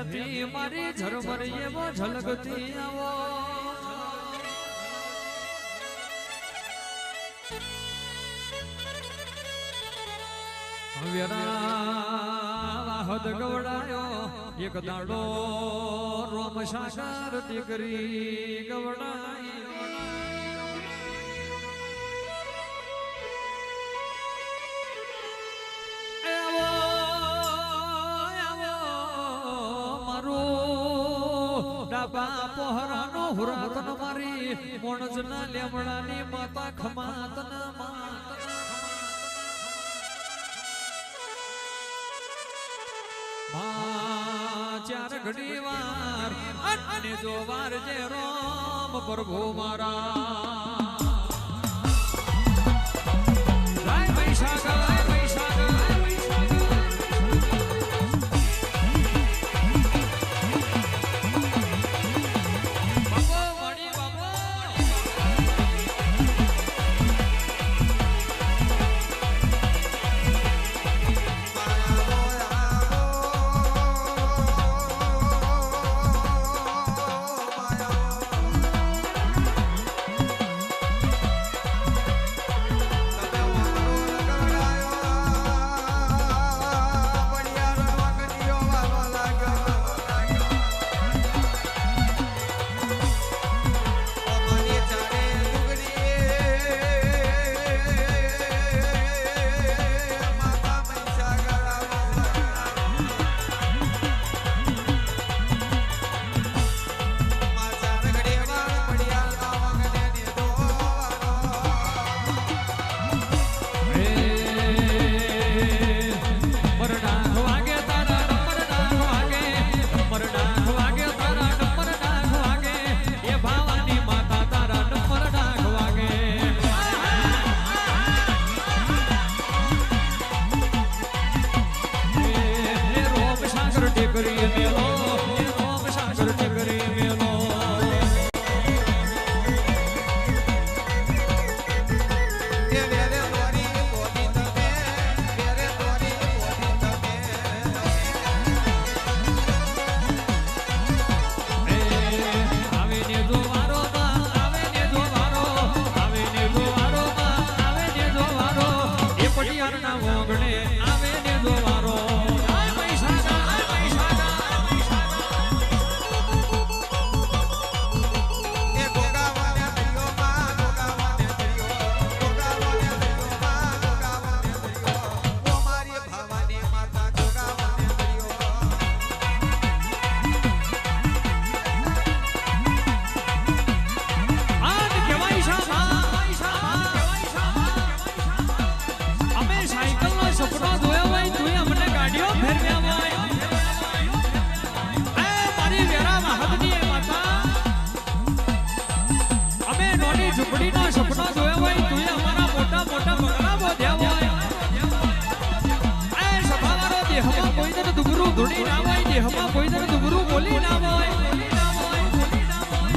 હેમતી મારી ઝરમર એવો ઝલકતી આવો વાહદ ગવડાયો એક દાડો રોમ સાગર દીકરી ગવડાઈ પોહરાનો હુરાતન મારી મોણજના લેમડાની માતા ખમાતના માતા ચાર ઘડી વાર અને જો વાર જે રામ પ્રભુ મારા લાય પૈસા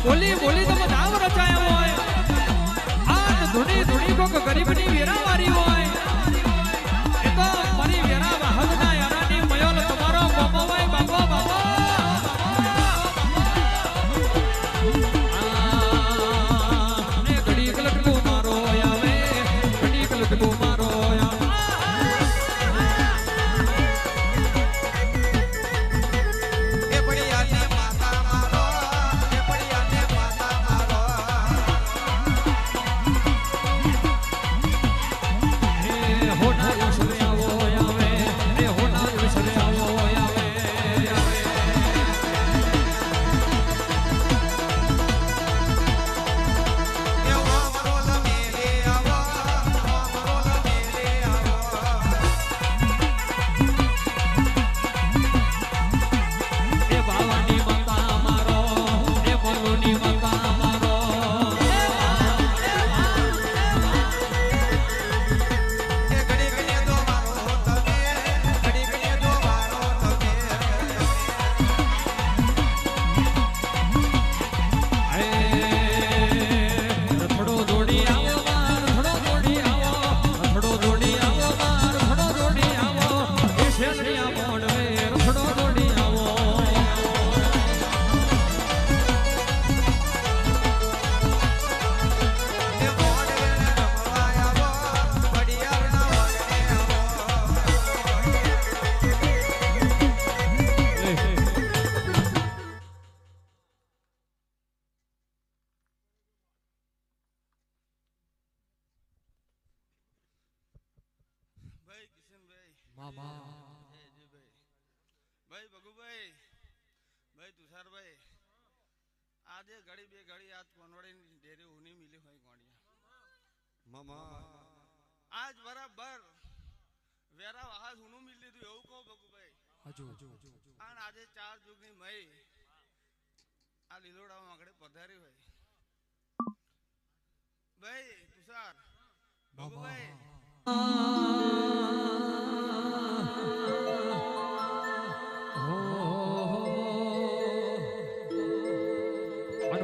બોલી બોલી તો મધાવ રચાયા હોય આ ધૂણી ધૂણી કોક ગરીબની વેરાવારી હોય એ તો મારી વેરા વાહદના યારાની મયોલ તમારો બાબો હોય બાબો બાબો ને ઘડી કલટકો મારો આવે ઘડી કલટકો મારો મામા ભાઈ ભગુભાઈ ભાઈ તુષારભાઈ આજે ઘડી બે ઘડી આજ કોનવાડી ડેરે ઉની મિલી હોય ગોણિયા મામા આજ બરાબર વેરા આજ ઉનું મિલ લીધું એવું કહો ભગુભાઈ હજુ આન આજે 4 જુગની મઈ આ લીલોડા આગળ પધારી હોય ભાઈ તુષાર ભગુભાઈ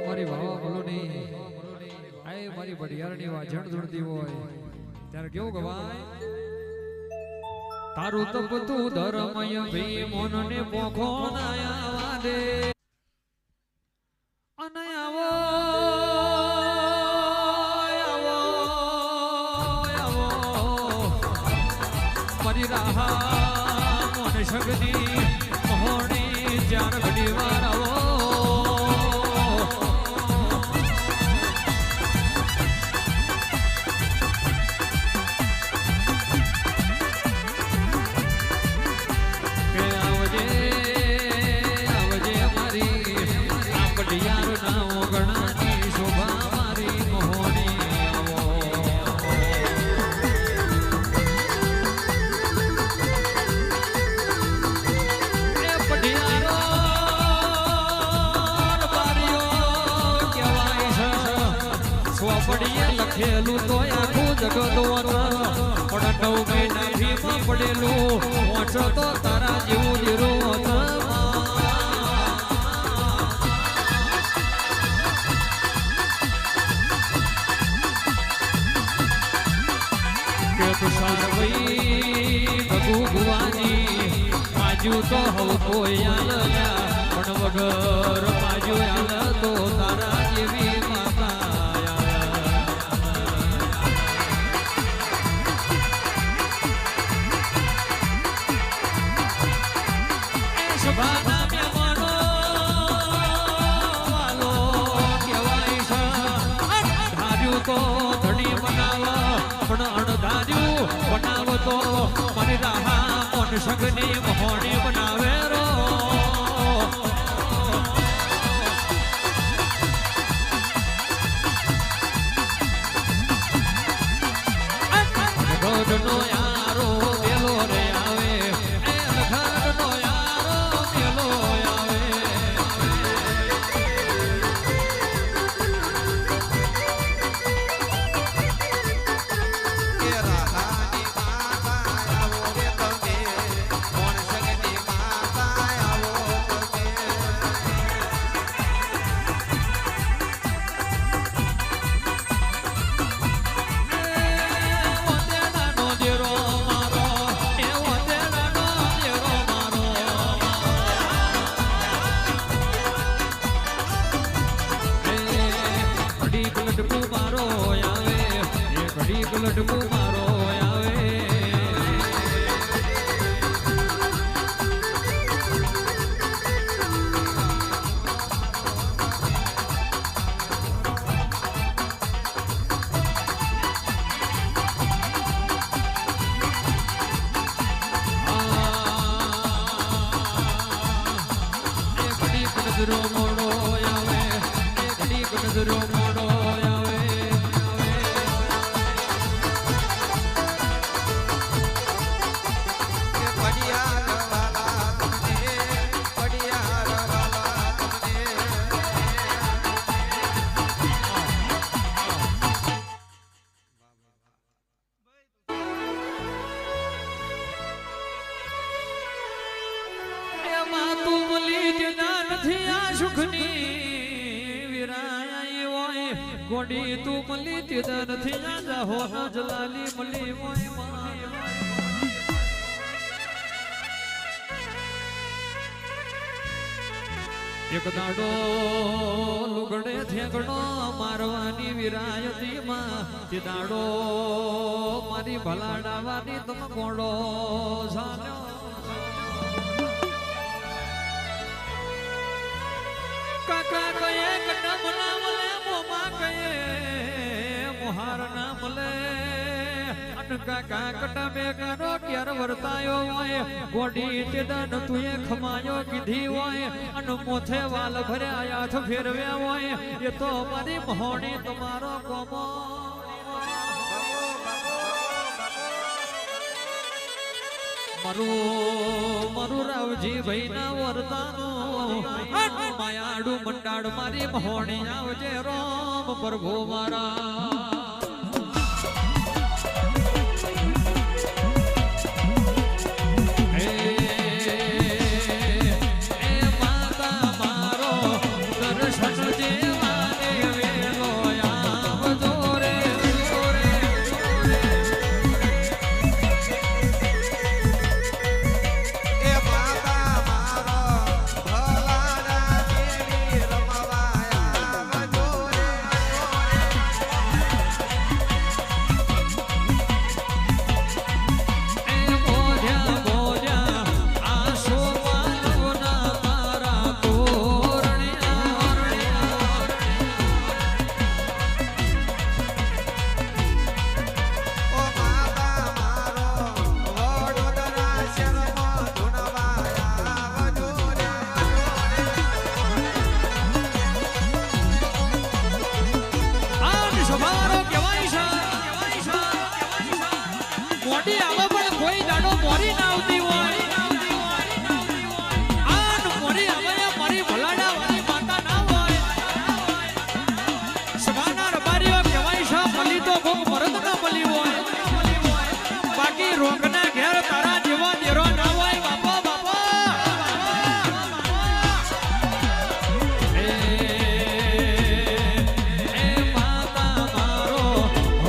મારી વાવા બોલો નહીં આય મારી બડિયારની વાજણ ધૂળતી હોય ત્યારે કેવું ગવાય તારું તપ તું ધર્મય ભીમોન ને પોખો નાયા દે અને આવો આવો આવો મારી રાહા મોન શક્તિ મોહણી જાન ઘડી વાર આવો લખેલું તો આખું જગત પણ 9 મહિના ભીમાં પડેલું વાંચો તો તારા જેવું જીરો કે તુષાર ભાઈ ભગુ ભુવાની માજુ તો હવ કોઈ આલ્યા પણ વગર માજુ આલ તો તારા જેવી માતા તો ધણી બનાવ પણ અણધાર્યું બનાવતો મારી રાહા કોણ સગની મોહણી બનાવે રો ગોડનો યારો વેલો રે આવે એ લખડનો યારો વેલો આવે લડકું મારો આવે નજરો મોડો આવે ઘડીક નજરો મોડો આવે ગોડી તું મલી તેદા નથી આજા હો જલાલી મલી મોય એક દાડો લુગડે થેગડો મારવાની વિરાયતી માં તે દાડો મારી ભલાડાવાની તમ કોડો સાલ્યો કાકા કયે કડમ ના મળે મોમા કયે મોહાર ના મળે કાકા કટા બે કાનો ક્યાર વર્તાયો હોય ગોડી ચેદન તુએ ખમાયો કીધી હોય અને મોથે વાલ ભર્યા હાથ ફેરવ્યા હોય એ તો મારી મહોણી તમારો કોમો મારું રાવજી ભાઈ ના વર્તાનો માયાડું મંડાડ મારી મહોણી આવજે રોમ પ્રભુ મારા રોગના ઘેર તારા જેવા દેરો ના હોય બાપા બાપા એ માતા મારો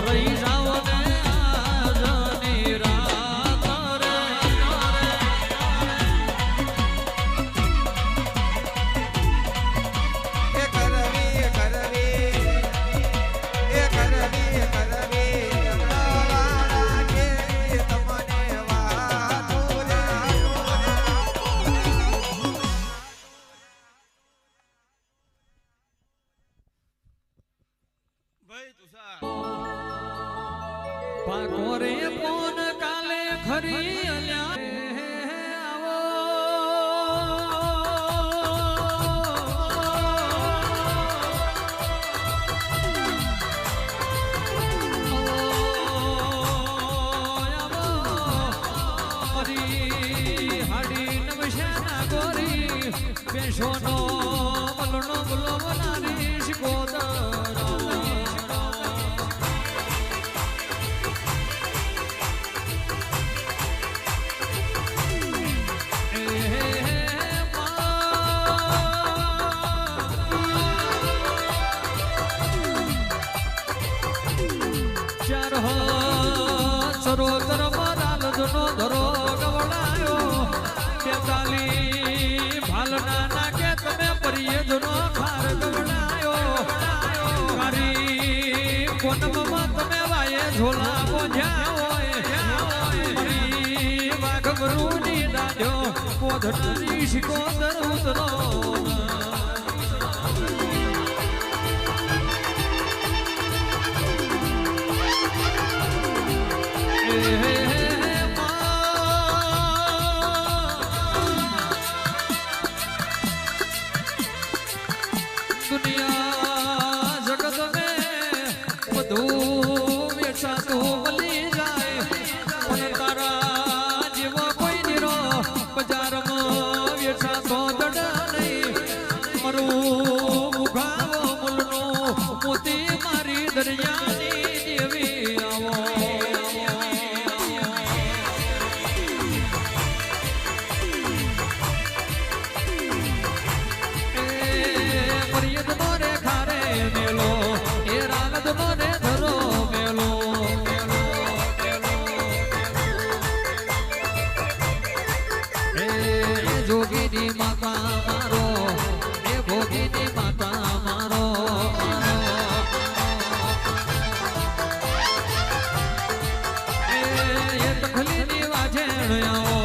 રહી જાઓ ને આજની રાત રે એ કરવી ભાઈ તુષાર પાકોરે કોન કાલે ખરી આવો મારી હાડી નમશાના ગોરી બેસોનો મલનો બોલો બનારી શિકોદર સરોતર મારાલ જનો ધરો ગવડાયો બેતાલી ભાલના નાકે તમે પરિયે જનો ખાર ગવડાયો મારી કોનમમાં તમે વાયે ઝોલા બોધ્યા હોય મારી વાઘ ગરુની દાડ્યો પોધનાની શિકોદર ઉતરો દુનિયા જગત મેં બધું વેચાતું મળી જાય પણ તારા જેવા કોઈ નીરો બજારમાં વેચાતો દડા નહીં મારું મુખાવો મૂલનો મોતી મારી દરિયાની દેવી આવો જોગીની માતા મારો એ ભોગીની માતા મારો એ તખલીની વાજેણ આવો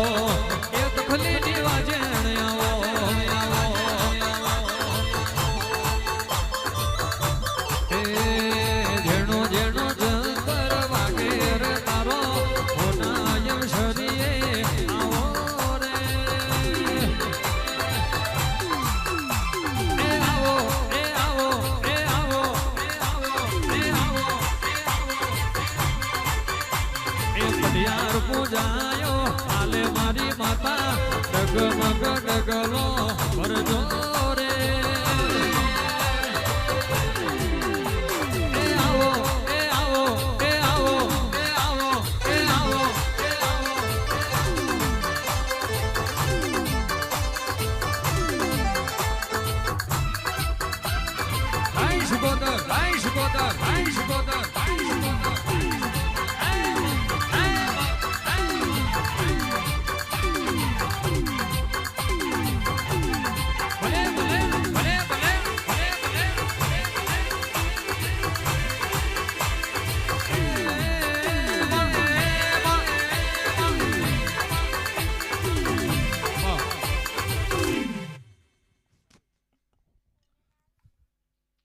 એ તખલીની વાજેણ આવો એ જેણો જેણો જંતર વાગે રે તારો પૂજાયો હાલે મારી માતા ડગમગ ડગલો ભરજો રે એ આવો એ આવો એ આવો એ આવો એ આવો એ આવો Rijsboter, Rijsboter, Rijsboter.